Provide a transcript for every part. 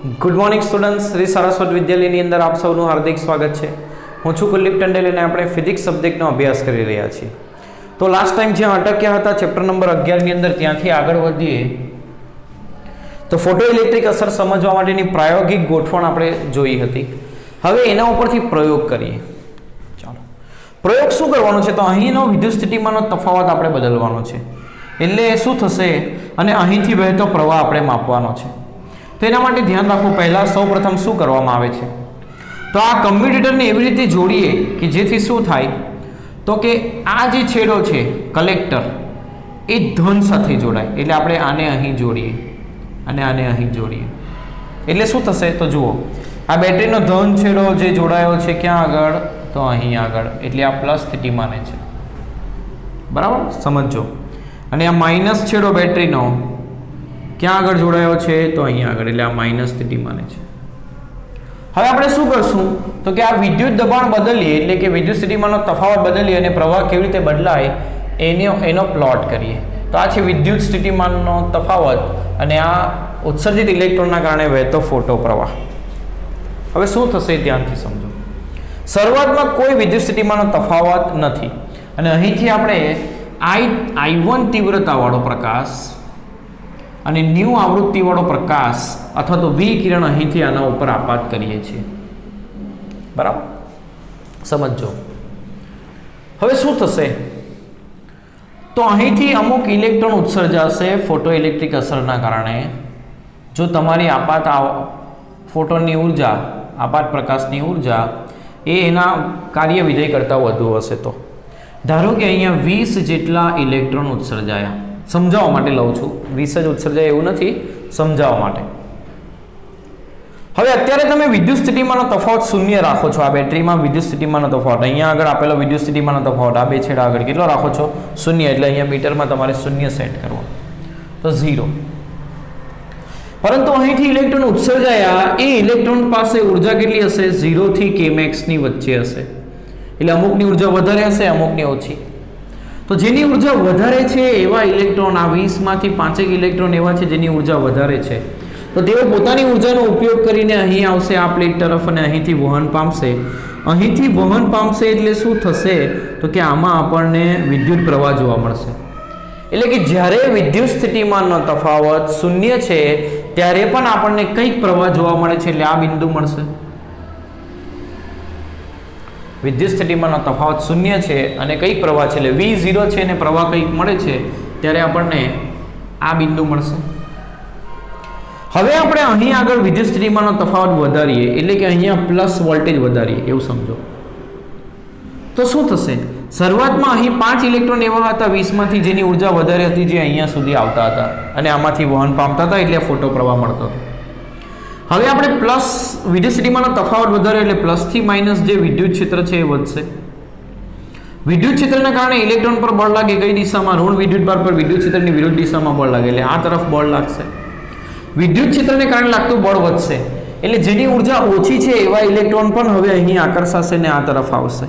Good morning students, Shri સરસ્વત વિદ્યાલયની અંદર આપ સૌનું હાર્દિક સ્વાગત છે. હું છું કુલદીપ ટંડેલ અને આપણે ફિઝિક્સ સબ્જેક્ટનો અભ્યાસ કરી રહ્યા છીએ. તો લાસ્ટ ટાઈમ જ્યાં અટક્યા હતા ચેપ્ટર નંબર 11 ની અંદર ત્યાંથી આગળ વધીએ તો ફોટો ઇલેક્ટ્રિક અસર સમજવા માટેની પ્રાયોગિક ગોઠવણ આપણે જોઈ હતી. હવે એના ઉપરથી પ્રયોગ કરીએ. ચાલો, પ્રયોગ શું કરવાનો છે? તો અહીંનો વિદ્યુત સ્થિતિમાનનો તફાવત આપણે બદલવાનો છે. એટલે શું થશે અને અહીંથી વહેતો પ્રવાહ આપણે માપવાનો છે. તો એના માટે ધ્યાન રાખો, પહેલાં સૌપ્રથમ શું કરવામાં આવે છે? તો આ કમ્યુટેટરને એવી રીતે જોડીએ કે જેથી શું થાય તો કે આ જે છેડો છે કલેક્ટર એ ધન સાથે જોડાય. એટલે આપણે આને અહીં જોડીએ અને આને અહીં જોડીએ એટલે શું થશે? તો જુઓ, આ બેટરીનો ધન છેડો જે જોડાયો છે ક્યાં આગળ? તો અહીં આગળ. એટલે આ પ્લસ સ્થિતિમાને છે, બરાબર? સમજો. અને આ માઇનસ છેડો બેટરીનો ક્યાં આગળ જોડાયો છે? તો અહીંયા આગળ. એટલે આ માઇનસ સ્થિતિમાને છે. હવે આપણે શું કરશું? તો કે આ વિદ્યુત દબાણ બદલીએ, એટલે કે વિદ્યુત સ્થિતિમાનનો તફાવત બદલીએ અને પ્રવાહ કેવી રીતે બદલાય એનો પ્લોટ કરીએ. તો આ છે વિદ્યુત સ્થિતિમાનનો તફાવત અને આ ઉત્સર્જિત ઇલેક્ટ્રોનના કારણે વહેતો ફોટો પ્રવાહ. હવે શું થશે ધ્યાનથી સમજો. શરૂઆતમાં કોઈ વિદ્યુત સ્થિતિમાનનો તફાવત નથી અને અહીંથી આપણે I1 તીવ્રતાવાળો પ્રકાશ અને ન્યૂ આવૃત્તિવાળો પ્રકાશ અથવા તો વી કિરણ અહીંથી આના ઉપર આપાત કરીએ છીએ, બરાબર? સમજો. હવે શું થશે? તો અહીંથી અમુક ઇલેક્ટ્રોન ઉત્સર્જાશે ફોટો ઇલેક્ટ્રિક અસરના કારણે. જો તમારી આપાત ફોટોનની ઉર્જા, આપાત પ્રકાશની ઉર્જા એ એના કાર્ય વિધેય કરતાં વધુ હશે તો ધારો કે અહીંયા 20 જેટલા ઇલેક્ટ્રોન ઉત્સર્જાયા. સમજાવવા માટે લઉં છું, 20 જ ઉત્સર્જાય એવું નથી, સમજાવવા માટે. હવે અત્યારે તમે વિદ્યુત સ્થિતિમાનનો તફાવત શૂન્ય રાખો છો. આ બેટરીમાં વિદ્યુત સ્થિતિમાનનો તફાવત અહીંયા આગળ આપેલો વિદ્યુત સ્થિતિમાનનો તફાવત આ બે છેડા આગળ કેટલો રાખો છો? શૂન્ય. એટલે અહીંયા મીટરમાં તમારે શૂન્ય સેટ કરવો, તો 0. પરંતુ અહીંથી ઇલેક્ટ્રોન ઉત્સર્જાયા, એ ઇલેક્ટ્રોન પાસે ઉર્જા કેટલી હશે? 0 થી kmax ની વચ્ચે હશે. એટલે અમુકની ઉર્જા વધારે હશે, અમુકની ઓછી. તો જેની ઉર્જા વધારે છે એવા ઇલેક્ટ્રોન, આ 20 માંથી 5 ઇલેક્ટ્રોન એવા છે જેની ઉર્જા વધારે છે, તો તેઓ પોતાની ઉર્જાનો ઉપયોગ કરીને અહીં આવશે આ પ્લેટ તરફ અને અહીંથી વહન પામશે. અહીંથી વહન પામશે એટલે શું થશે? તો કે આમાં આપણને વિદ્યુત પ્રવાહ જોવા મળશે. એટલે કે જ્યારે વિદ્યુત સ્થિતિમાનનો તફાવત શૂન્ય છે ત્યારે પણ આપણને કંઈક પ્રવાહ જોવા મળે છે. એટલે આ બિંદુ મળશે. વિદ્યુત સ્થિતિમાનનો તફાવત શૂન્ય છે અને કંઈક પ્રવાહ છે, એટલે V0 છે અને પ્રવાહ કંઈક મળે છે ત્યારે આપણને આ બિંદુ મળશે. હવે આપણે અહીં આગળ વિદ્યુત સ્થિતિમાનનો તફાવત વધારીએ, એટલે કે અહીંયા પ્લસ વોલ્ટેજ વધારીએ એવું સમજો. તો શું થશે? શરૂઆતમાં અહીં 5 ઇલેક્ટ્રોન એવા હતા 20 માંથી જેની ઉર્જા વધારે હતી, જે અહીંયા સુધી આવતા હતા અને આમાંથી વહન પામતા હતા, એટલે ફોટો પ્રવાહ મળતો હતો. હવે આપણે પ્લસ વિદ્યુત સ્થિતિમાનનો તફાવત વધારે એટલે પ્લસથી માઇનસ જે વિદ્યુત ક્ષેત્ર છે એ વધશે. વિદ્યુત ક્ષેત્રના કારણે ઇલેક્ટ્રોન પર બળ લાગે કઈ દિશામાં? ઋણ વિદ્યુત ભાર પર વિદ્યુત ક્ષેત્રની વિરુદ્ધ દિશામાં બળ લાગે, એટલે આ તરફ બળ લાગશે. વિદ્યુત ક્ષેત્રને કારણે લાગતું બળ વધશે, એટલે જેની ઉર્જા ઓછી છે એવા ઇલેક્ટ્રોન પણ હવે અહીં આકર્ષાશે ને આ તરફ આવશે.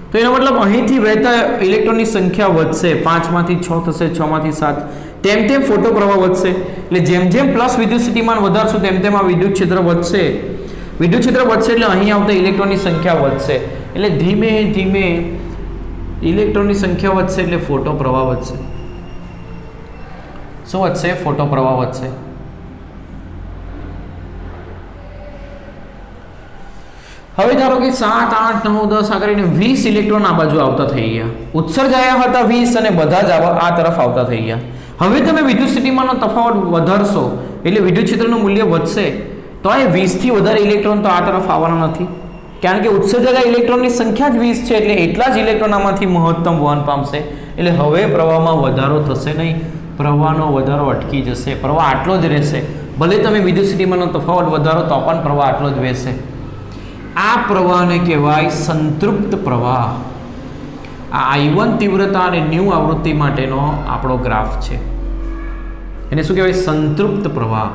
તો એનો મતલબ અહીંથી વહેતા ઇલેક્ટ્રોનની સંખ્યા વધશે. 5 માંથી 6 થશે, 6 માંથી 7, તેમ તેમ ફોટો પ્રવાહ વધશે. એટલે જેમ જેમ પ્લસ વિદ્યુત સ્થિતિમાન વધારશું તેમ તેમ આ વિદ્યુત ક્ષેત્ર વધશે. વિદ્યુત ક્ષેત્ર વધશે એટલે અહીં આવતા ઇલેક્ટ્રોનની સંખ્યા વધશે. એટલે ધીમે ધીમે ઇલેક્ટ્રોનની સંખ્યા વધશે એટલે ફોટો પ્રવાહ વધશે. શું વધશે? ફોટો પ્રવાહ વધશે. હવે ધારો કે 7, 8, 9, 10 આ કરીને 20 ઇલેક્ટ્રોન આ બાજુ આવતા થઈ ગયા. ઉત્સર્જાયા હતા 20 અને બધા જ આ તરફ આવતા થઈ ગયા. હવે તમે વિદ્યુત સ્થિતિમાનનો તફાવત વધારશો એટલે વિદ્યુત ક્ષેત્રનું મૂલ્ય વધશે. તો આ 20 થી વધારે ઇલેક્ટ્રોન તો આ તરફ આવવાના નથી, કારણ કે ઉત્સર્જાયેલા ઇલેક્ટ્રોનની સંખ્યા જ 20 છે, એટલે એટલા જ ઇલેક્ટ્રોન આમાંથી મહત્તમ વહન પામશે. એટલે હવે પ્રવાહમાં વધારો થશે નહીં, પ્રવાહનો વધારો અટકી જશે. પ્રવાહ આટલો જ રહેશે. ભલે તમે વિદ્યુત સ્થિતિમાનનો તફાવત વધારો તો પણ પ્રવાહ આટલો જ વહેશે. આ પ્રવાહને કહેવાય સંતૃપ્ત પ્રવાહ. આ I1 તીવ્રતા અને ન્યૂ આવૃત્તિ માટેનો આપણો ગ્રાફ છે. એને શું કહેવાય? સંતૃપ્ત પ્રવાહ.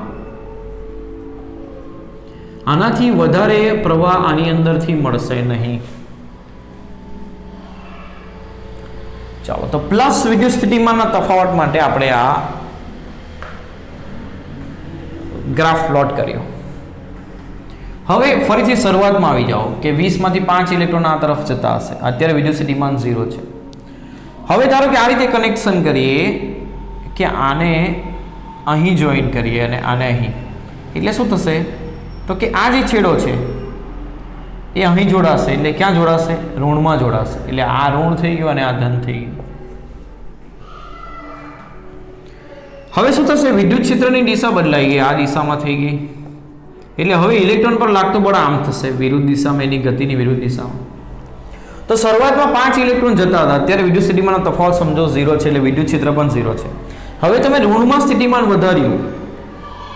આનાથી વધારે પ્રવાહ આની અંદરથી મળશે નહીં. ચાલો, તો પ્લસ વિદ્યુત સ્થિતિમાનના તફાવત માટે આપણે આ ગ્રાફ પ્લોટ કર્યો. હવે ફરીથી શરૂઆતમાં આવી જાઓ કે 20 માંથી 5 ઇલેક્ટ્રોન આ તરફ જતા હશે. અત્યારે વેલોસિટી માન 0 છે. હવે ધારો કે આ રીતે કનેક્શન કરીએ કે આને અહીં જોઈન કરીએ અને આને અહીં, એટલે શું થશે તો કે આ જે છેડો છે એ અહીં જોડાશે. એટલે ક્યાં જોડાશે? ઋણમાં જોડાશે. એટલે આ ઋણ થઈ ગયું અને આ ધન થઈ ગયું. હવે શું થશે? વિદ્યુત ક્ષેત્રની દિશા બદલાઈ ગઈ, આ દિશામાં થઈ ગઈ. એટલે હવે ઇલેક્ટ્રોન પર લાગતું બળ આમ થશે, વિરુદ્ધ દિશામાં, એની ગતિની વિરુદ્ધ દિશામાં. તો શરૂઆતમાં 5 ઇલેક્ટ્રોન જતા હતા, અત્યારે વિદ્યુત સ્થિતિમાનનો તફાવત સમજો 0 છે, એટલે વિદ્યુત ક્ષેત્ર પણ 0 છે. હવે તમે ઋણમાં સ્થિતિમાન વધાર્યું,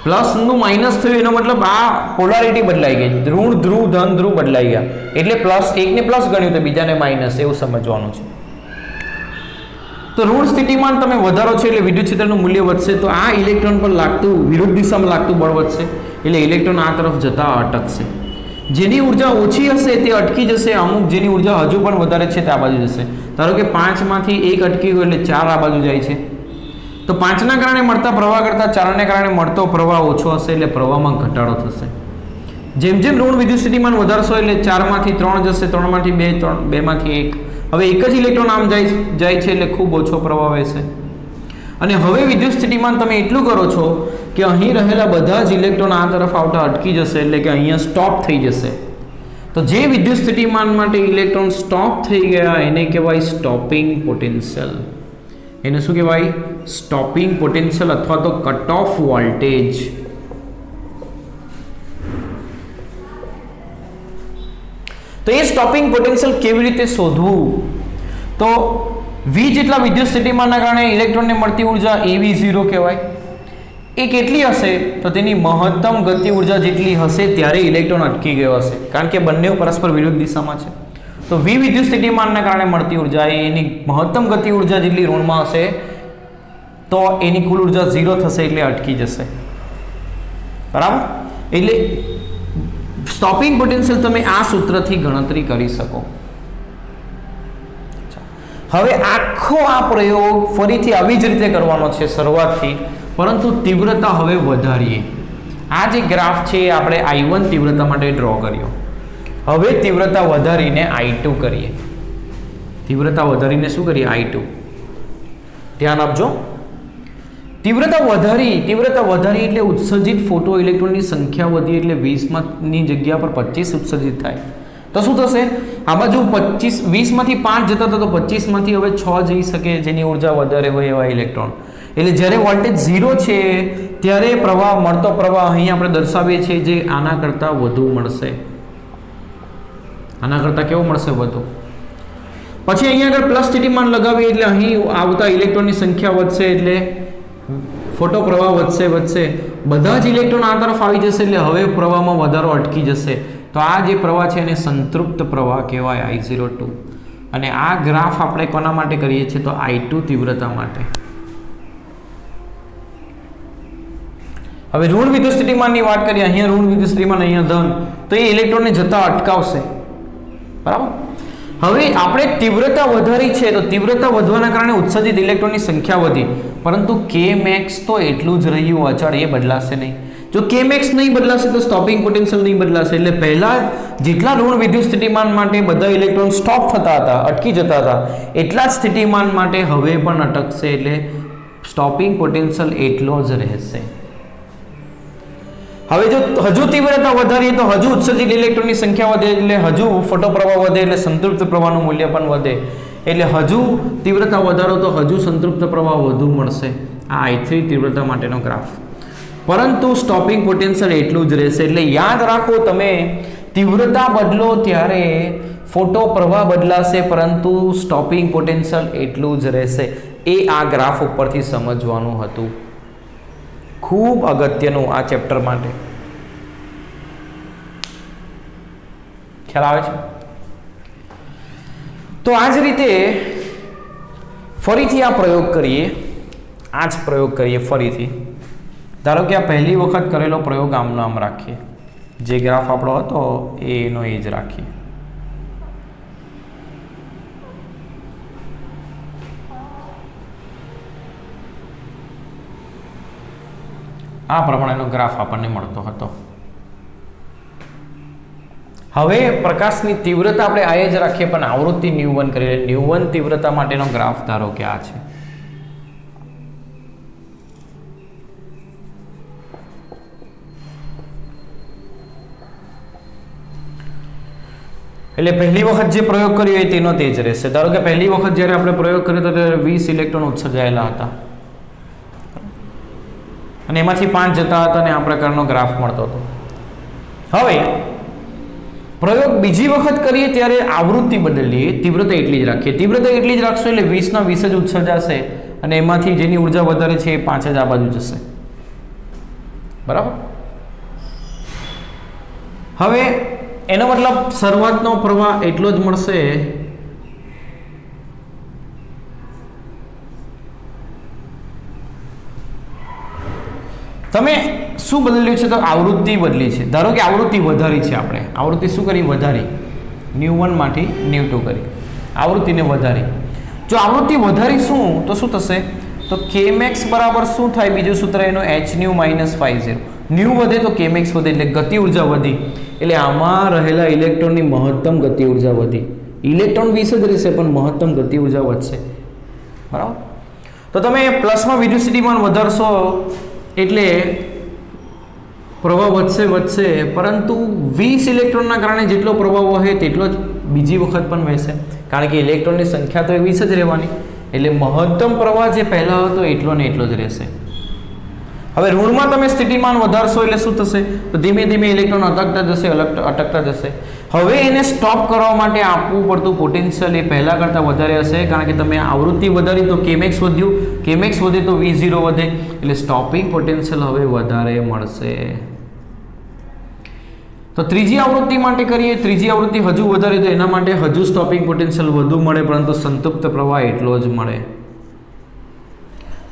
પ્લસનું માઇનસ થયું, એનો મતલબ આ પોલારિટી બદલાઈ ગઈ. ઋણ ધ્રુવ ધન ધ્રુવ બદલાઈ ગયા. એટલે પ્લસ એકને પ્લસ ગણ્યું તો બીજાને માઇનસ, એવું સમજવાનું છે. તો ઋણ સ્થિતિમાન તમે વધારો છો એટલે વિદ્યુત ક્ષેત્રનું મૂલ્ય વધશે. તો આ ઇલેક્ટ્રોન પર લાગતું વિરુદ્ધ દિશામાં લાગતું બળ વધશે, એટલે ઇલેક્ટ્રોન આ તરફ જતા અટકશે. જેની ઉર્જા ઓછી હશે તે અટકી જશે, અમુક જેની ઉર્જા હજુ પણ વધારે છે તે આ બાજુ જશે. ધારો કે 5 માંથી 1 અટકી ગયું એટલે 4 આ બાજુ જાય છે. તો 5ના કારણે મળતા પ્રવાહ કરતાં 4ને કારણે મળતો પ્રવાહ ઓછો હશે, એટલે પ્રવાહમાં ઘટાડો થશે. જેમ જેમ ઋણ વિદ્યુત સ્થિતિમાન વધારશો એટલે 4 માંથી 3 જશે, 3 માંથી 2, 2 માંથી 1. હવે એક જ ઇલેક્ટ્રોન આમ જાય છે એટલે ખૂબ ઓછો પ્રવાહ વહેશે. અને હવે વિદ્યુત સ્થિતિમાન તમે એટલું કરો છો કે અહીં રહેલા બધા જ ઇલેક્ટ્રોન આ તરફ આવતા અટકી જશે, એટલે કે અહીંયા સ્ટોપ થઈ જશે. તો જે વિદ્યુત સ્થિતિમાન માટે ઇલેક્ટ્રોન સ્ટોપ થઈ ગયા એને કહેવાય સ્ટોપિંગ પોટેન્શિયલ. એને શું કહેવાય? સ્ટોપિંગ પોટેન્શિયલ અથવા તો કટ ઓફ વોલ્ટેજ. તો એ સ્ટોપિંગ પોટેન્શિયલ કેવી રીતે શોધવું? તો V જેટલા વિદ્યુત સ્થિતિમાનના કારણે ઇલેક્ટ્રોનને મળતી ઉર્જા eV0 કહેવાય. એ કેટલી હશે? તો તેની મહત્તમ ગતિ ઉર્જા જેટલી હશે ત્યારે ઇલેક્ટ્રોન અટકી ગયો હશે, કારણ કે બંને પરસ્પર વિરુદ્ધ દિશામાં છે. તો V વિદ્યુત સ્થિતિમાનના કારણે મળતી ઉર્જા એની મહત્તમ ગતિ ઉર્જા જેટલી ઋણમાં હશે તો એની કુલ ઉર્જા 0 થશે, એટલે અટકી જશે. બરાબર? એટલે સ્ટોપિંગ પોટેન્શિયલ તમે આ સૂત્રથી ગણતરી કરી શકો. હવે આખો આ પ્રયોગ ફરીથી આવી જ રીતે કરવાનો છે શરૂઆતથી, પરંતુ તીવ્રતા હવે વધારીએ. આ જે ગ્રાફ છે એ આપણે I1 તીવ્રતા માટે ડ્રો કર્યો. હવે તીવ્રતા વધારીને I2 કરીએ. તીવ્રતા વધારીને શું કરીએ? I2. ધ્યાન આપજો. તીવ્રતા વધારી એટલે ઉત્સર્જિત ફોટો ઇલેક્ટ્રોનની સંખ્યા વધી, એટલે 20ની જગ્યા પર 25 ઉત્સર્જિત થાય. તો શું થશે? આ બાજુ 20 માંથી 5 જતા હતા તો 25 માંથી હવે 6 જઈ શકે, જેની ઉર્જા વધારે હોય એવા ઇલેક્ટ્રોન. એટલે જ્યારે વોલ્ટેજ 0 છે ત્યારે મળતો પ્રવાહ અહીં આપણે દર્શાવીએ છીએ જે આના કરતાં વધુ મળશે. આના કરતાં કેવો મળશે? વધુ. પછી અહીંયા આગળ પ્લસ સ્થિતિમાન લગાવીએ એટલે અહીં આવતા ઇલેક્ટ્રોનની સંખ્યા વધશે, એટલે ફોટો પ્રવાહ વધશે. બધા જ ઇલેક્ટ્રોન આ તરફ આવી જશે, એટલે હવે પ્રવાહમાં વધારો અટકી જશે. તો આ જે પ્રવાહ છે એને સંતૃપ્ત પ્રવાહ કહેવાય, I02. અને આ ગ્રાફ આપણે કોના માટે કરીએ છીએ? તો I2 તીવ્રતા માટે. હવે ઋણ વિદ્યુત સ્થિતિમાનની વાત કરીએ. અહીંયા ઋણ વિદ્યુત સ્થિતિમાન, અહીંયા ધન, તો એ ઇલેક્ટ્રોનને જતા અટકાવશે. બરાબર? હવે આપણે તીવ્રતા વધારી છે, તો તીવ્રતા વધવાના કારણે ઉત્સર્જિત ઇલેક્ટ્રોનની સંખ્યા વધી, પરંતુ Kmax તો એટલું જ રહ્યું અચળ, એ બદલાશે નહીં. જો Kmax નહીં બદલાશે તો સ્ટોપિંગ પોટેન્શિયલ નહીં બદલાશે. એટલે પહેલા જેટલા ઋણ વિદ્યુત સ્થિતિમાન માટે બધા ઇલેક્ટ્રોન સ્ટોપ થતા હતા, અટકી જતા હતા, એટલા જ સ્થિતિમાન માટે હવે પણ અટકશે. એટલે સ્ટોપિંગ પોટેન્શિયલ એટલો જ રહેશે. હવે જો હજુ તીવ્રતા વધારીએ તો હજુ ઉત્સર્જિત ઇલેક્ટ્રોનની સંખ્યા વધે, એટલે હજુ ફોટો પ્રવાહ વધે, એટલે સંતૃપ્ત પ્રવાહનું મૂલ્ય પણ વધે. એટલે હજુ તીવ્રતા વધારો તો હજુ સંતૃપ્ત પ્રવાહ વધુ મળશે. આ I3 તીવ્રતા માટેનો ગ્રાફ. પરંતુ સ્ટોપિંગ પોટેન્શિયલ એટલું જ રહેશે. એટલે યાદ રાખો, તમે તીવ્રતા બદલો ત્યારે ફોટો પ્રવાહ બદલાશે, પરંતુ સ્ટોપિંગ પોટેન્શિયલ એટલું જ રહેશે. એ આ ગ્રાફ ઉપરથી સમજવાનું હતું. ખૂબ અગત્યનું આ ચેપ્ટર માટે. ખ્યાલ આવે છે? તો આ જ રીતે ફરીથી આ પ્રયોગ કરીએ. આ જ પ્રયોગ કરીએ ફરીથી. ધારો કે આ પહેલી વખત કરેલો પ્રયોગ આમનો આમ રાખીએ. જે ગ્રાફ આપણો હતો એનો એ જ રાખીએ. આ પ્રમાણેનો ગ્રાફ આપણને મળતો હતો. હવે પ્રકાશની તીવ્રતા આપણે આ જ રાખીએ પણ આવૃત્તિ ν1 કરીએ. ν1 તીવ્રતા માટેનો ગ્રાફ ધારો કે આ છે. એટલે પહેલી વખત જે પ્રયોગ કર્યો હોય તેનો તે જ રહેશે. ધારો કે પહેલી વખત જ્યારે આપણે પ્રયોગ કર્યો તો ત્યારે 20 ઇલેક્ટ્રોન ઉત્સર્જાયેલા હતા અને એમાંથી 5 જતા હતા અને આ પ્રકારનો ગ્રાફ મળતો હતો. હવે પ્રયોગ બીજી વખત કરીએ ત્યારે આવૃત્તિ બદલીએ, તીવ્રતા એટલી જ રાખીએ. તીવ્રતા એટલી જ રાખશો એટલે 20 ના 20 જ ઉત્સર્જાશે અને એમાંથી જેની ઉર્જા વધારે છે એ 5 જ આ બાજુ જશે. બરાબર. હવે એનો મતલબ શરૂઆતનો પ્રવાહ એટલો જ મળશે તમે શું બદલ્યું છે તો આવૃત્તિ બદલી છે. ધારો કે આવૃત્તિ વધારી છે, આપણે આવૃત્તિ શું કરી વધારી, ν1 માંથી ν2 કરી, આવૃત્તિને વધારી. જો આવૃત્તિ વધારી શું તો શું થશે તો kmax બરાબર શું થાય, બીજું સૂત્ર એનું hν - 50. ν વધે તો kmax વધે એટલે ગતિ ઉર્જા વધી, એટલે આમાં રહેલા ઇલેક્ટ્રોનની મહત્તમ ગતિ ઉર્જા વધી. ઇલેક્ટ્રોન 20 જ રહેશે પણ મહત્તમ ગતિ ઉર્જા વધશે. બરાબર. તો તમે પ્લસમાં વિદ્યુતસ્થિતિમાન વધારશો એટલે પ્રવાહ વધશે પરંતુ 20 ઇલેક્ટ્રોનના કારણે જેટલો પ્રવાહ વહે તેટલો જ બીજી વખત પણ વહેશે, કારણ કે ઇલેક્ટ્રોનની સંખ્યા તો 20 જ રહેવાની. એટલે મહત્તમ પ્રવાહ જે પહેલા હતો એટલો ને એટલો જ રહેશે. હવે ઋણમાં તમે સ્થિતિમાન વધારશો એટલે શું થશે તો ધીમે ધીમે ઇલેક્ટ્રોન અટકતા જશે. હવે એને સ્ટોપ કરવા માટે આપવું પડતું પોટેન્શિયલ એ પહેલા કરતાં વધારે હશે, કારણ કે તમે આવૃત્તિ વધારી તો kmax વધ્યું, kmax વધે તો V0 વધે, એટલે સ્ટોપિંગ પોટેન્શિયલ હવે વધારે મળશે. તો ત્રીજી આવૃત્તિ માટે કરીએ, ત્રીજી આવૃત્તિ હજુ વધારે તો એના માટે હજુ સ્ટોપિંગ પોટેન્શિયલ વધુ મળે પરંતુ સંતૃપ્ત પ્રવાહ એટલો જ મળે.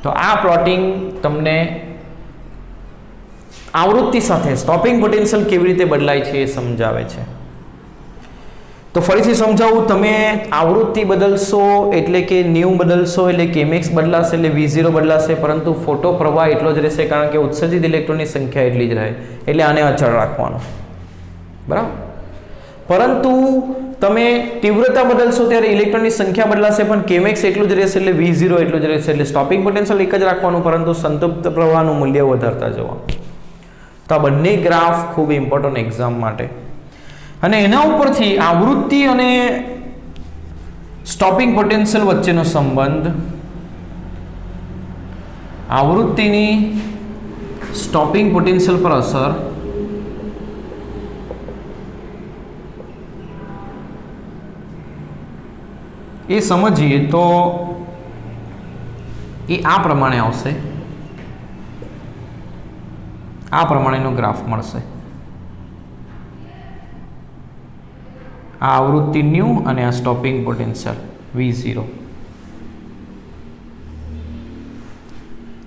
તો આ પ્લોટિંગ તમને આવૃત્તિ સાથે સ્ટોપિંગ પોટેન્શિયલ કેવી રીતે બદલાય છે એ સમજાવે છે. તો ફરીથી સમજાવું, તમે આવૃત્તિ બદલશો એટલે કે ν બદલશો એટલે kmax બદલાશે એટલે V0 બદલાશે, પરંતુ ફોટો પ્રવાહ એટલો જ રહેશે કારણ કે ઉત્સર્જિત ઇલેક્ટ્રોનની સંખ્યા એટલી જ રહે, એટલે આને અચળ રાખવાનો. બરાબર. પરંતુ તમે તીવ્રતા બદલશો ત્યારે ઇલેક્ટ્રોનની સંખ્યા બદલાશે પણ kmax એટલું જ રહેશે એટલે V0 એટલું જ રહેશે, એટલે સ્ટોપિંગ પોટેન્શિયલ એક જ રાખવાનું પરંતુ સંતૃપ્ત પ્રવાહનું મૂલ્ય વધારતા જવાનું. તો આ બંને ગ્રાફ ખૂબ ઇમ્પોર્ટન્ટ એક્ઝામ માટે. અને એના ઉપરથી આવૃત્તિ અને સ્ટોપિંગ પોટેન્શિયલ વચ્ચેનો સંબંધ, આવૃત્તિની સ્ટોપિંગ પોટેન્શિયલ પર અસર, એ સમજીએ તો એ આ પ્રમાણે આવશે. આ પ્રમાણેનો ગ્રાફ મળશે. આ આવૃત્તિ ν અને આ સ્ટોપિંગ પોટેન્શિયલ V0,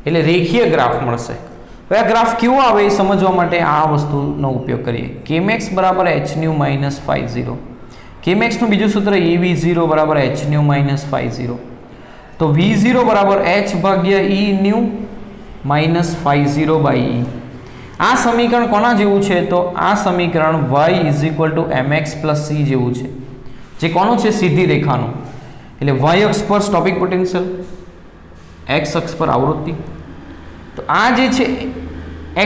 એટલે રેખીય ગ્રાફ મળશે. હવે આ ગ્રાફ કેવો આવે એ સમજવા માટે આ વસ્તુનો ઉપયોગ કરીએ. kmax બરાબર hν - 50. kmax નું બીજું સૂત્ર eV0 બરાબર hν - 50. તો V0 બરાબર h ભાગ્યા e ν માઇનસ 50 બાય e. આ સમીકરણ કોના જેવું છે તો આ સમીકરણ y is equal to mx plus c જેવું છે, જે કોનું છે સીધી રેખાનું. એટલે y અક્ષ પર સ્ટોપિંગ પોટેન્શિયલ, x અક્ષ પર આવૃત્તિ. તો આ જે છે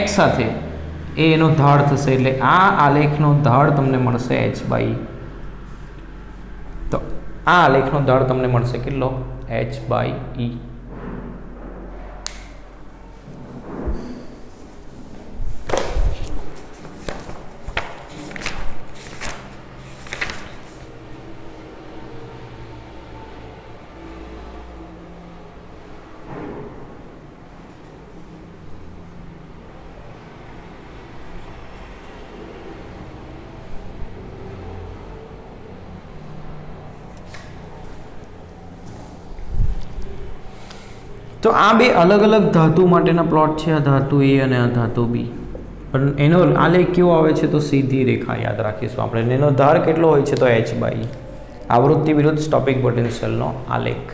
x સાથે એ એનો ઢાળ થશે, એટલે આ આલેખનો ઢાળ તમને મળશે h બાય. તો આ આલેખનો ઢાળ તમને મળશે કેટલો h બાય e. તો આ બે અલગ અલગ ધાતુ માટેના પ્લોટ છે, આ ધાતુ A અને આ ધાતુ B. પણ એનો આલેખ કેવો આવે છે તો સીધી રેખા યાદ રાખીશું આપણે. એનો ધાર કેટલો હોય છે તો h બાય. આવૃત્તિ વિરુદ્ધ સ્ટોપિંગ પોટેન્શિયલનો આલેખ.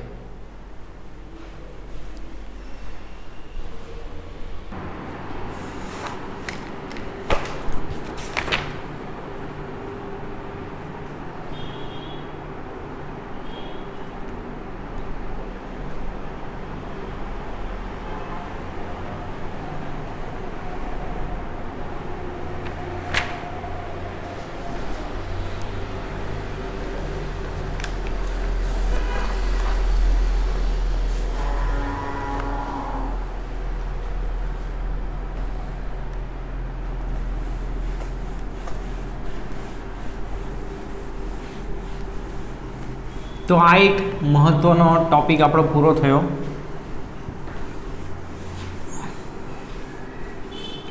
તો આ એક મહત્વનો ટોપિક આપણો પૂરો થયો.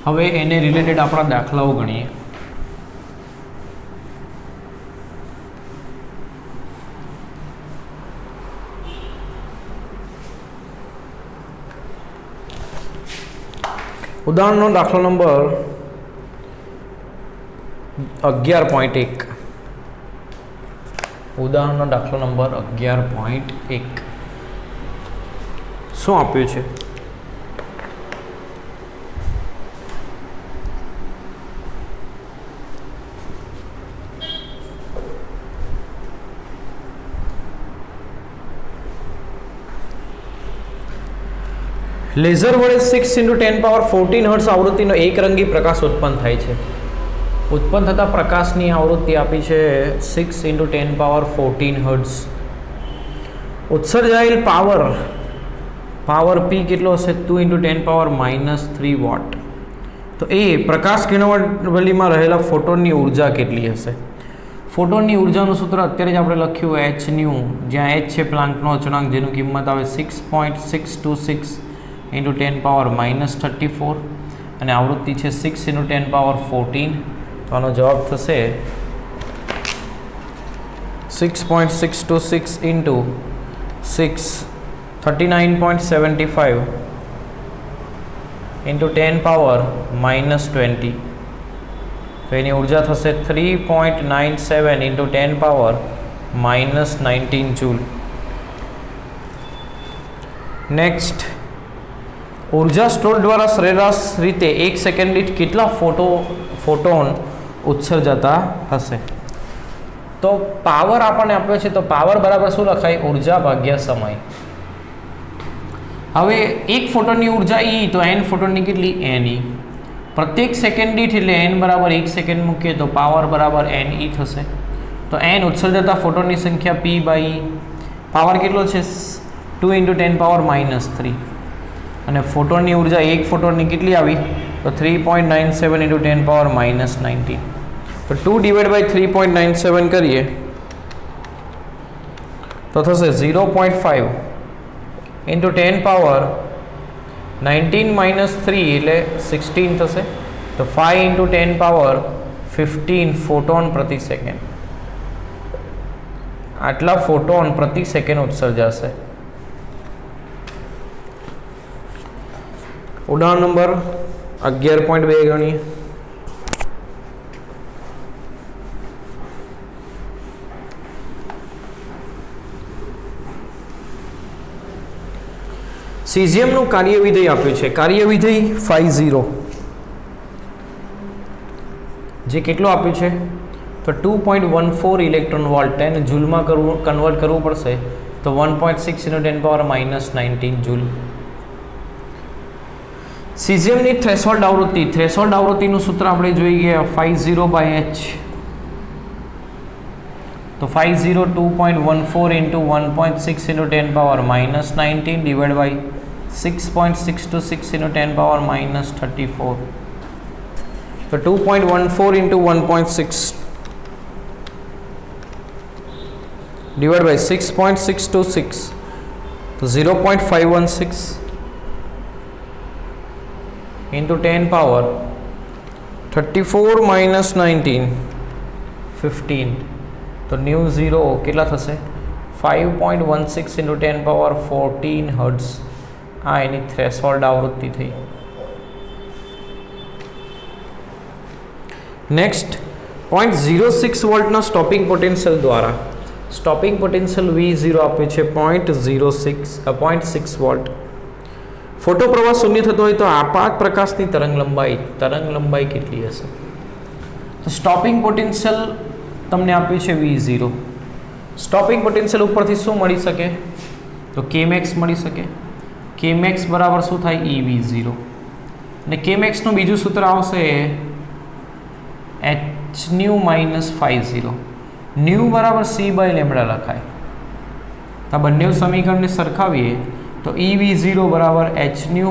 હવે એને રિલેટેડ આપણા દાખલાઓ ગણીએ. ઉદાહરણનો દાખલો નંબર 11.1. ઉદાહરણનો દાખલો નંબર 11.1 શું આપ્યું છે? લેઝર વડે 6 × 10⁻14 હર્ટ્ઝ આવૃત્તિનો એકરંગી પ્રકાશ ઉત્પન્ન થાય છે. ઉત્પન્ન થતા પ્રકાશની આવૃત્તિ આપી છે 6 × 10⁻14 હર્ટ્ઝ. ઉત્સર્જાયેલ પાવર P કેટલો હશે? 2 × 10⁻³ વોટ. તો એ પ્રકાશ કિરણાવલીમાં રહેલા ફોટોનની ઉર્જા કેટલી હશે? ફોટોનની ઉર્જાનું સૂત્ર અત્યારે જ આપણે લખ્યું hν, જ્યાં h છે પ્લાન્કનો અચળાંક, જેનું કિંમત આવે 6.626 × 10⁻34 અને આવૃત્તિ છે 6 × 10⁻14. તો આનો જવાબ થશે 6.626 × 6 39.75 × 10⁻20. તો એની ઉર્જા થશે 3.97 × 10⁻19 જૂલ. નેક્સ્ટ, ઉર્જા સ્ત્રોત દ્વારા સરેરાશ રીતે 1 સેકન્ડ દીઠ કેટલા ફોટોન ઉત્સર્જાતા હશે? તો પાવર આપણને આપ્યો છે, તો પાવર બરાબર શું લખાય? ઉર્જા ભાગ્યા સમય. હવે એક ફોટોનની ઉર્જા E, તો n ફોટોનની કેટલી? Ne. પ્રત્યેક સેકન્ડ દીઠ એટલે n બરાબર 1 સેકન્ડ મૂકીએ તો પાવર બરાબર ne થશે. તો n ઉત્સર્જાતા ફોટોનની સંખ્યા P/E. પાવર કેટલો છે? 2 × 10⁻³ અને ફોટોનની ઉર્જા એક ફોટોનની કેટલી આવી? તો 3.97 × 10⁻19. તો 2 / 3.97 કરીએ તો થશે 0.5 × 10⁻19 - 3 એટલે 16 થશે. તો 5 × 10⁻15 ફોટોન પ્રતિ સેકન્ડ. આટલા ફોટોન પ્રતિ સેકન્ડ ઉત્સર્જાશે. ઉદાહરણ નંબર 11.2 ગણીએ. સીઝિયમનું કાર્યવિધેય આપ્યું છે. કાર્યવિધેય φ0 જે કેટલું આપ્યું છે? તો 2.14 ઇલેક્ટ્રોન વોલ્ટ. એને જૂલમાં કન્વર્ટ કરવું પડશે તો 1.6 × 10⁻19 જૂલ. સીઝિયમની થ્રેશોલ્ડ આવૃત્તિનું સૂત્ર આપણે જોઈ ગયા φ0/h. તો φ0 2.14 × 1.6 × 10⁻19 ડિવાઇડ બાય 6.626 × 10⁻34. તો 2.14 × 1.6 ડિવાઇડ બાય 6.626 તો 0.516 into 10⁻34 - 19 15. તો 0 કેટલા થશે? 5.16 × 10⁻14 હર્ટ્ઝ. આ એની થ્રેશોલ્ડ આવૃત્તિ થઈ. નેક્સ્ટ, 0.06 વોલ્ટના સ્ટોપિંગ પોટેન્શિયલ દ્વારા સ્ટોપિંગ પોટેન્શિયલ V0 આપ્યું છે 0.6 વોલ્ટ. ફોટો પ્રવાહ શૂન્ય થતો હોય તો આપાત પ્રકાશની તરંગ લંબાઈ કેટલી હશે? તો સ્ટોપિંગ પોટેન્શિયલ તમને આપ્યું છે V0. સ્ટોપિંગ પોટેન્શિયલ ઉપરથી શું મળી શકે? તો Kmax મળી શકે. Kmax બરાબર શું થાય? eV0. અને Kmax નું બીજું સૂત્ર આવશે hν - φ0. ન્યુ બરાબર c/λ લખાય. આ બંને સમીકરણને સરખાવીએ તો eV0 બરાબર hν/λ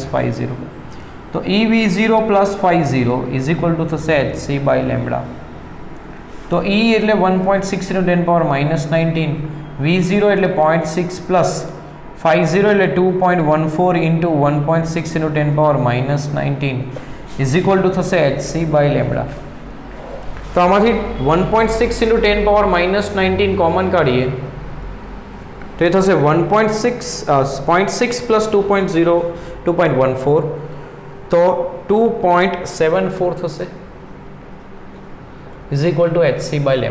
- φ0. તો eV0 + φ0 થશે hc/λ. તો તો E એટલે 1.6 × 10⁻−19, V0 એટલે 0.6 પ્લસ 50 એટલે 2.14 × 1.6 × 10⁻−19 ઇઝ ઇક્વલ ટુ થશે hc/λ. તો આમાંથી 1.6 × 10⁻−19 કોમન કાઢીએ તો એ થશે 0.6 પ્લસ 2.0 2.14 તો 2.74 થશે ઇઝ ઇક્વલ ટુ hc/λ.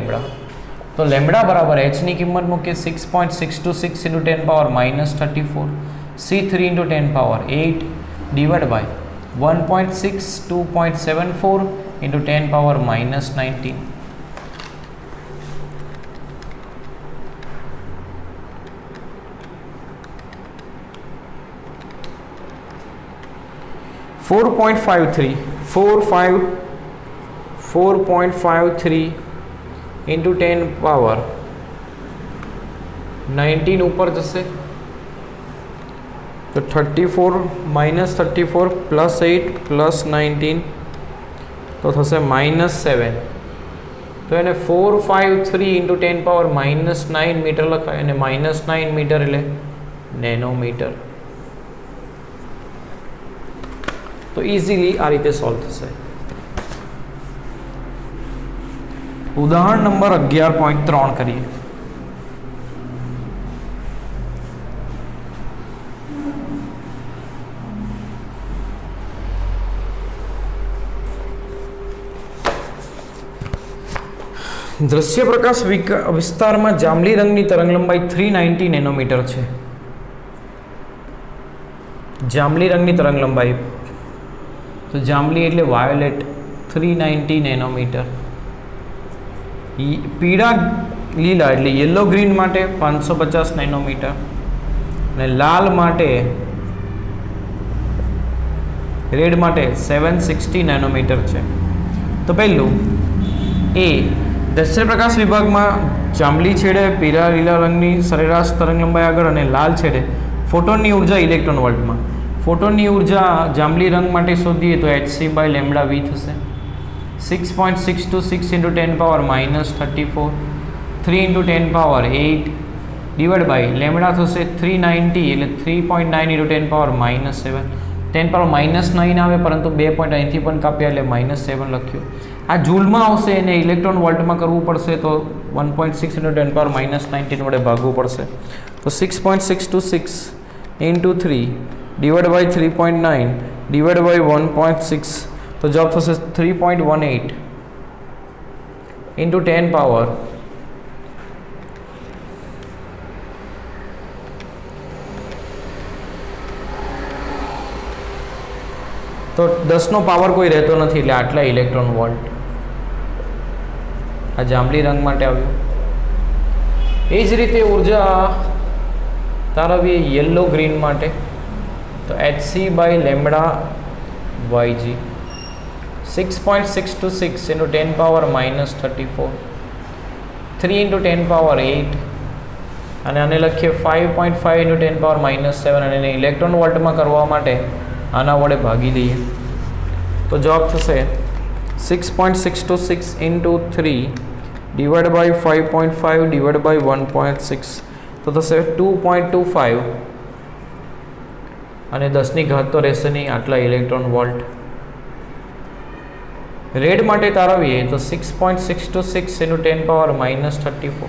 તો લેમ્બડા બરાબર h ની કિંમત મૂકીએ 6.626 × 10⁻−34 C3 × 10⁸ ડિવાઇડ બાય 1.6 2.74 × 10⁻−19. $4.53 × 10⁻19 ઉપર જશે તો 34 -34 +8 +19 તો થશે -7. તો એને 453 × 10⁻−9 મીટર લખાય અને -9 મીટર એટલે નેનોમીટર. તો ઇઝીલી આ રીતે સોલ્વ થશે. ઉદાહરણ નંબર 11.3 કરીએ. દ્રશ્ય પ્રકાશ વિસ્તારમાં જાંબલી રંગની તરંગલંબાઈ 390 નેનોમીટર છે. જાંબલી રંગની તરંગલંબાઈ તો જાંબલી એટલે વાયોલેટ 390 નેનોમીટર. પીળા લીલા એટલે યલો ગ્રીન માટે 550 નેનોમીટર અને લાલ માટે રેડ માટે 760 નેનોમીટર છે. તો પહેલું એ દૃશ્ય પ્રકાશ વિભાગમાં જાંબલી છેડે પીળા લીલા રંગની સરેરાશ તરંગલંબાઈ આગળ અને લાલ છેડે ફોટોનની ઉર્જા ઇલેક્ટ્રોન વોલ્ટમાં. ફોટોનની ઉર્જા જાંબલી રંગ માટે શોધીએ તો hc/λ થશે 6.626 × 10⁻−34 3 × 10⁸ ડિવાઇડ બાય લેમ્બડા થશે 390 એટલે 3.9 × 10⁻−7. 10⁻−9 આવે પરંતુ 2 પોઈન્ટ અહીંથી પણ કાપ્યા એટલે -7 લખ્યું. આ જૂલમાં આવશે એને ઇલેક્ટ્રોન વોલ્ટમાં કરવું પડશે તો 1.6 × 10⁻−19 વડે ભાગવું પડશે. તો 6.626 × 3 ડિવાઇડ બાય 3.9 ડિવાઇડ બાય 1.6 તો જવાબ થશે 3.18 × 10 પાવર તો 10નો પાવર કોઈ રહેતો નથી એટલે આટલા ઇલેક્ટ્રોન વોલ્ટ આ જાંબલી રંગ માટે આવ્યું. એ જ રીતે ઉર્જા તારવીએ યલો ગ્રીન માટે તો hc/λ yg 6.626 × 10⁻−34 3 × 10⁸ અને આને લખીએ 5.5 × 10⁻−7 અને એને ઇલેક્ટ્રોન વોલ્ટમાં કરવા માટે આના વડે ભાગી દઈએ તો જવાબ થશે 6.626 × 3 ડિવાઇડ બાય 5.5 ડિવાઇડ બાય 1.6 તો થશે 2.25 અને 10ની ઘાત તો રહેશે નહીં આટલા ઇલેક્ટ્રોન વોલ્ટ. રેડ માટે તારવીએ તો 6.626 × 10⁻−34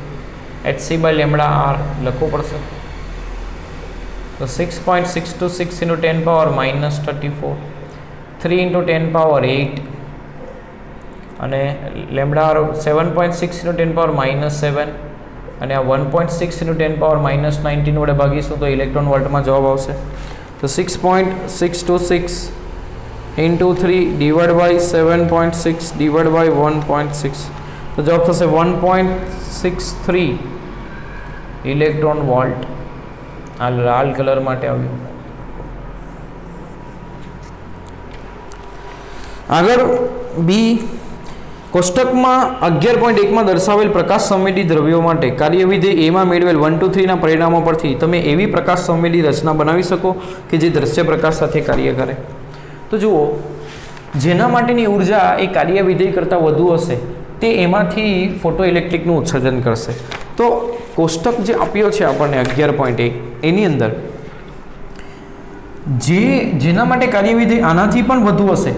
hc/λ r લખવું પડશે તો 6.626 × 10⁻−34 3 × 10⁸ અને લેમ્બડા 7.6 × 10⁻−7 અને આ 1.6 × 10⁻−19 વડે ભાગીશું તો ઇલેક્ટ્રોન વોલ્ટમાં જવાબ આવશે. તો 6.626 × 3 ડિવાઇડ બાય 7.6 ડિવાઇડ બાય 1.6 તો જવાબ થશે 1.63 ઇલેક્ટ્રોન વોલ્ટ. આ લાલ કલર માટે આવ્યું. આગળ બી કોષ્ટકમાં 11.1માં દર્શાવેલ પ્રકાશ સંવેદી દ્રવ્યો માટે કાર્યવિધેય એમાં મેળવેલ 1 2 3ના પરિણામો પરથી તમે એવી પ્રકાશ સંવેદી રચના બનાવી શકો કે જે દ્રશ્ય પ્રકાશ સાથે કાર્ય કરે. તો જુઓ જેના માટેની ઉર્જા એ કાર્યવિધેય કરતાં વધુ હશે તે એમાંથી ફોટો ઇલેક્ટ્રિકનું ઉત્સર્જન કરશે. તો કોષ્ટક જે આપ્યો છે આપણને 11.1 એની અંદર જેના માટે કાર્યવિધેય આનાથી પણ વધુ હશે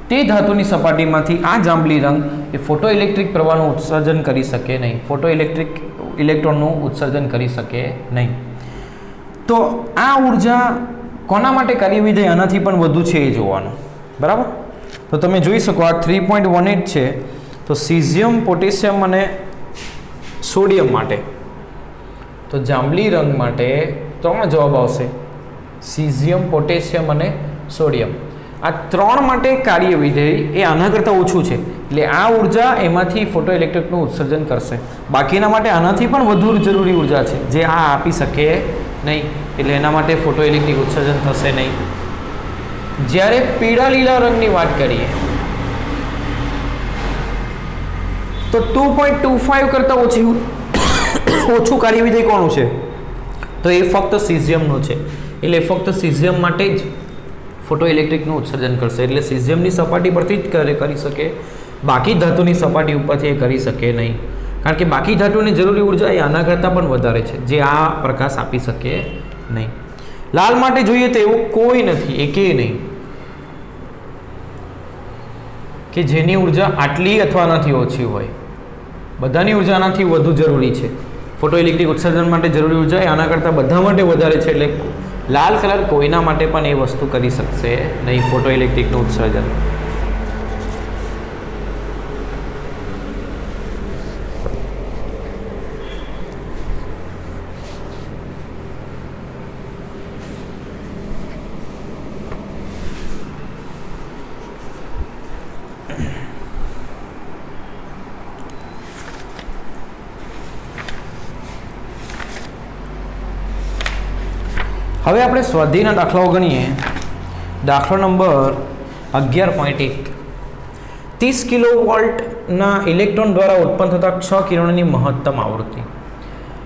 તે ધાતુની સપાટીમાંથી આ જાંબલી રંગ એ ફોટો ઇલેક્ટ્રિક પ્રવાહનું ઉત્સર્જન કરી શકે નહીં, ફોટો ઇલેક્ટ્રોનનું ઉત્સર્જન કરી શકે નહીં. તો આ ઉર્જા કોના માટે કાર્યવિધેય આનાથી પણ વધુ છે એ જોવાનું. બરાબર. તો તમે જોઈ શકો આ 3.18 છે. તો સીઝિયમ, પોટેશિયમ અને સોડિયમ માટે તો જાંબલી રંગ માટે 3 જવાબ આવશે: સીઝિયમ, પોટેશિયમ અને સોડિયમ. આ 3 માટે કાર્યવિધેય એ આના કરતાં ઓછું છે, એટલે આ ઉર્જા એમાંથી ફોટો ઇલેક્ટ્રિકનું ઉત્સર્જન કરશે. બાકીના માટે આનાથી પણ વધુ જરૂરી ઉર્જા છે જે આ આપી શકે નહીં, એટલે એના માટે ફોટો ઇલેક્ટ્રિક ઉત્સર્જન થશે નહીં. જ્યારે પીળા લીલા રંગની વાત કરીએ તો 2.25 કરતાં ઓછું કાર્યવિધેય કોનું છે? તો એ ફક્ત સીઝિયમનું છે. એટલે ફક્ત સીઝિયમ માટે જ ફોટો ઇલેક્ટ્રિકનું ઉત્સર્જન કરશે. એટલે સીઝિયમની સપાટી પરથી જ કરી શકે, બાકી ધાતુની સપાટી ઉપરથી એ કરી શકે નહીં. કારણ કે બાકી ધાતુની જરૂરી ઉર્જા એ આના કરતાં પણ વધારે છે જે આ પ્રકાશ આપી શકે નહીં. લાલ માટે જોઈએ તો એવું કોઈ નથી, એકેય નહીં કે જેની ઉર્જા આટલી અથવા આનાથી ઓછી હોય. બધાની ઉર્જા આનાથી વધુ જરૂરી છે. ફોટો ઇલેક્ટ્રિક ઉત્સર્જન માટે જરૂરી ઉર્જા એ આના કરતાં બધા માટે વધારે છે. એટલે લાલ કલર કોઈના માટે પણ એ વસ્તુ કરી શકશે નહીં, ફોટો ઇલેક્ટ્રિકનું ઉત્સર્જન. હવે આપણે સ્વાધ્યાયના દાખલાઓ ગણીએ. દાખલો નંબર 11.1. 30 કિલોવોલ્ટના ઇલેક્ટ્રોન દ્વારા ઉત્પન્ન થતા ક્ષ કિરણોની મહત્તમ આવૃત્તિ.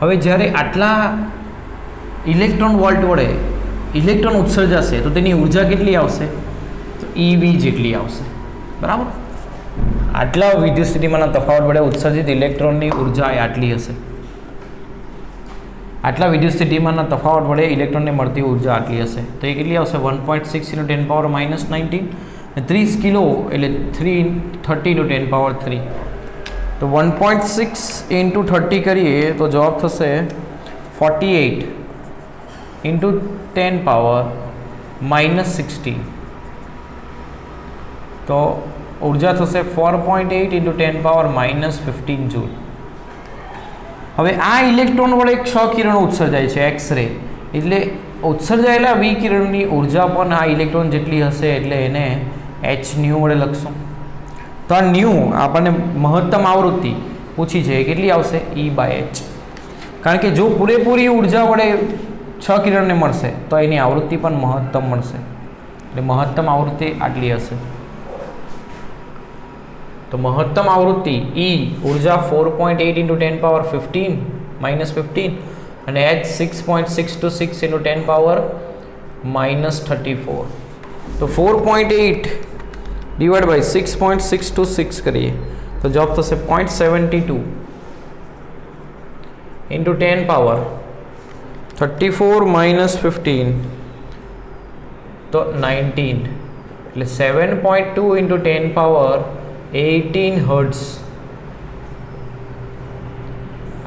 હવે જ્યારે આટલા ઇલેક્ટ્રોન વોલ્ટ વડે ઇલેક્ટ્રોન ઉત્સર્જાશે તો તેની ઉર્જા કેટલી આવશે? તો EV જેટલી આવશે. બરાબર. આટલા વિદ્યુત સ્થિતિમાનના તફાવત વડે ઉત્સર્જિત ઇલેક્ટ્રોનની ઉર્જા એ આટલી હશે. આટલા વિદ્યુત સ્થિતિમાનના તફાવત વડે ઇલેક્ટ્રોનને મળતી ઉર્જા આટલી હશે. તો એ કેટલી આવશે? 1.6 × 10⁻−19 અને 30 કિલો એટલે 330 × 10⁻3. તો 1.6 × 30 કરીએ તો જવાબ થશે 48 × 10⁻−16. તો ઉર્જા થશે 4.8 × 10⁻−15 જૂલ. હવે આ ઇલેક્ટ્રોન વડે ક્ષ કિરણો ઉત્સર્જાય છે, એક્સ-રે. એટલે ઉત્સર્જાયેલા વિકિરણની ઉર્જા પણ આ ઇલેક્ટ્રોન જેટલી હશે, એટલે એને hν વડે લખશું. તો આ ન્યુ આપણને મહત્તમ આવૃત્તિ પૂછી છે, કેટલી આવશે? E/h. કારણ કે જો પૂરેપૂરી ઉર્જા વડે ક્ષ કિરણને મળશે તો એની આવૃત્તિ પણ મહત્તમ મળશે. એટલે મહત્તમ આવૃત્તિ આટલી હશે. તો મહત્તમ આવૃત્તિ E ઉર્જા 4.8 × 10⁻15 અને H 6.626 × 10⁻−34. તો 4.8 / 6.626 કરીએ તો જવાબ થશે 0.72 × 10⁻34 - 15 તો 19. એટલે 7.2 × 10⁻18 હર્ટ્ઝ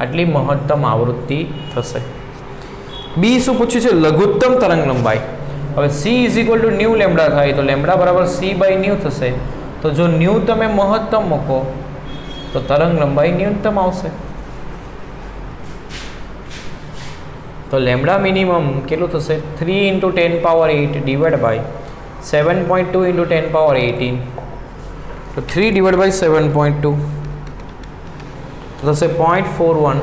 આટલી મહત્તમ આવૃત્તિ થશે. બી શું પૂછ્યું છે? લઘુત્તમ તરંગ લંબાઈ. હવે સી = ન્યૂ લેમ્ડા થાય તો લેમ્ડા બરાબર c/ન્યૂ થશે. તો જો ન્યૂ તમે મહત્તમ મૂકો તો તરંગ લંબાઈ ન્યૂનતમ આવશે. તો લેમ્ડા મિનિમમ કેટલું થશે? 3 × 10⁸ / 7.2 × 10⁻18. તો 3 / 7.2 તો થશે 0.41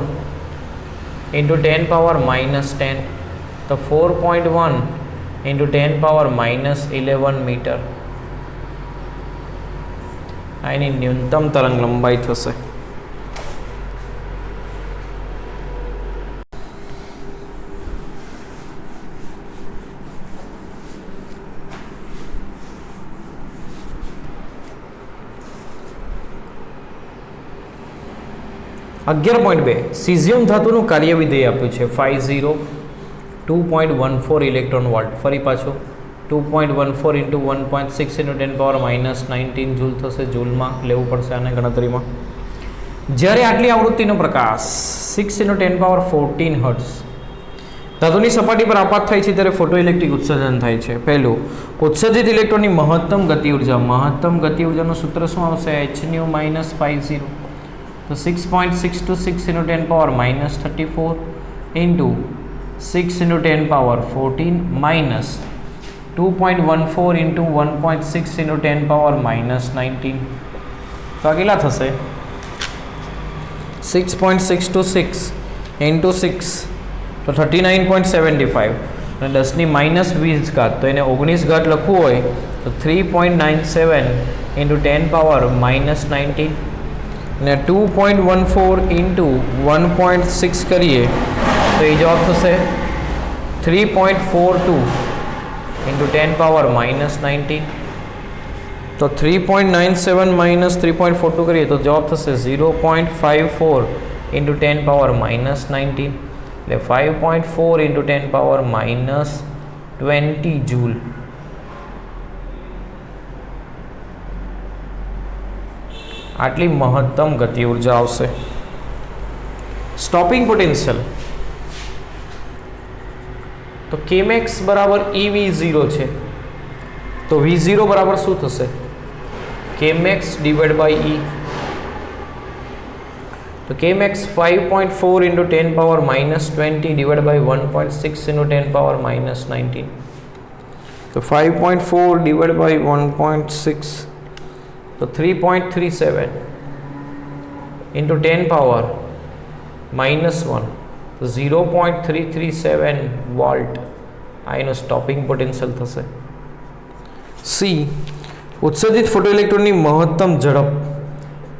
× 10⁻−10. તો 4.1 × 10⁻−11 મીટર આ એની ન્યૂનતમ તરંગ લંબાઈ થશે. 11.2 સીઝિયમ ધાતુનું કાર્યવિધેય આપ્યું છે 50 2.14 ઇલેક્ટ્રોન વોલ્ટ. ફરી પાછું 2.14 ઇન્ટુ 1.6 ઇન્ટુ 10 પાવર -19 જૂલ થશે. જૂલમાં લેવું પડશે આને ગણતરીમાં. જ્યારે આટલી આવૃત્તિનો પ્રકાશ 6 ઇન્ટુ 10 પાવર 14 હર્ટ્ઝ ધાતુની સપાટી પર આપાત થાય છે ત્યારે ફોટોઇલેક્ટ્રિક ઉત્સર્જન થાય છે. પહેલું, ઉત્સર્જિત ઇલેક્ટ્રોનની મહત્તમ ગતિ ઉર્જા. મહત્તમ ગતિ ઉર્જાનું સૂત્ર શું આવશે? hν - 50. તો 6.626 into 10 power -34 into 6 into 10 power 14 minus 2.14 into 1.6 into 10 power -19. તો આ કેટલા થશે? 6.626 ઇન્ટુ 6 તો 39.75 અને 10⁻20 ઘાત, તો એને 19 ઘાત લખવું હોય તો 3.97 ઇન્ટુ 10 પાવર -19 અને 2.14 ઇન્ટુ 1.6 કરીએ તો એ જવાબ થશે 3.42 ઇન્ટુ 10 પાવર -19. તો 3.97 માઇનસ 3.42 કરીએ તો જવાબ થશે 0.54 ઇન્ટુ 10 પાવર -19 એટલે 5.4 ઇન્ટુ 10 પાવર -20 જૂલ. આટલી મહત્તમ ગતિ ઉર્જા આવશે. સ્ટોપિંગ પોટેન્શિયલ તો Kmax બરાબર EV0 છે. તો V0 બરાબર શું થશે? Kmax divide by E. તો Kmax 5.4 into 10 power -20 divide by 1.6 into 10 power -19. તો 5.4 ડિવાઇડ બાય 1.6 તો 3.37 ઇન્ટુ 10 પાવર -1 તો 0.337 વોલ્ટ આ એનું સ્ટોપિંગ પોટેન્શિયલ થશે. સી, ઉત્સર્જિત ફોટોઇલેક્ટ્રોનની મહત્તમ ઝડપ.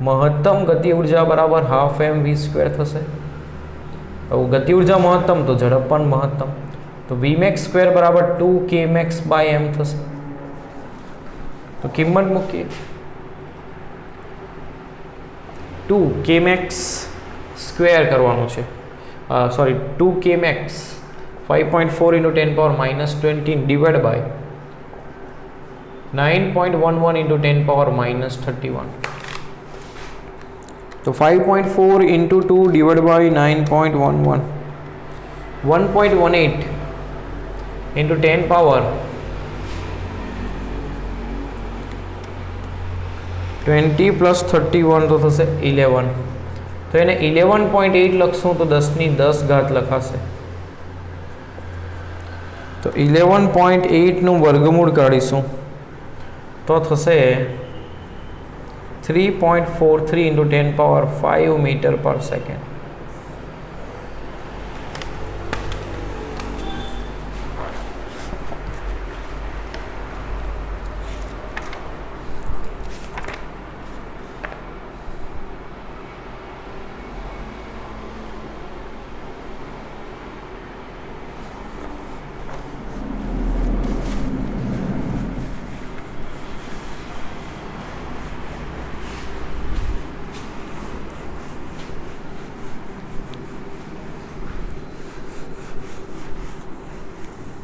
મહત્તમ ગતિ ઉર્જા બરાબર હાફ mv² થશે. ગતિ ઉર્જા મહત્તમ તો ઝડપ પણ મહત્તમ, તો vmax² બરાબર 2kmax/m થશે. તો કિંમત મૂકીએ 2kmax² કરવાનું છે. Sorry 2kmax 5.4 into 10 power -20 divide by 9.11 into 10 power -31. તો 5.4 into 2 divide by 9.11 1.18 into 10 power 20 plus 31 તો થશે 11. તો એને 11.8 લખશું તો 10⁻10 ઘાત લખાશે. તો 11.8નું વર્ગમૂળ કાઢીશું તો થશે 3.43 ઇન્ટુ 10 પાવર 5 મીટર પર સેકન્ડ.